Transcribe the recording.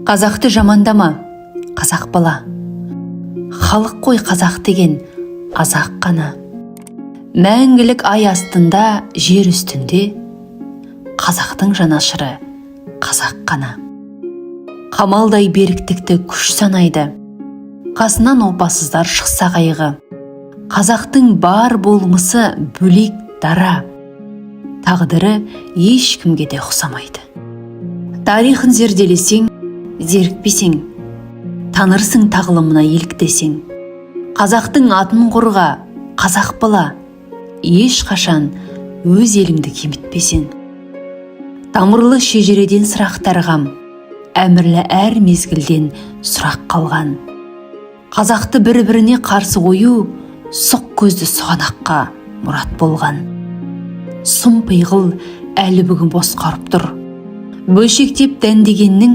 Қазақты жамандама, қазақ бала. Халық қой қазақ деген азақ қана. Мәңгілік ай астында, жер үстінде, қазақтың жанашыры қазақ қана. Қамалдай беріктікті күш санайды, қасынан опасыздар шықса қайғы. Қазақтың бар болмысы бөлек дара, тағдыры ешкімге де ұқсамайды. Тарихын зерделесең, зерікпесең, танырсың тағылымына еліктесең. Қазақтың атын қорға, қазақ бала, ешқашан өз еліңді кемітпесең. Тамырлы шежіреден сұрақтарғам, әмірлі әр мезгілден сұрақ қалған. Қазақты бір-біріне қарсы қою, сұқ көзді сұғанаққа мұрат болған. Сұм пиғыл әлі бүгін бос қарып тұр. Бөлшектеп дәндегеннің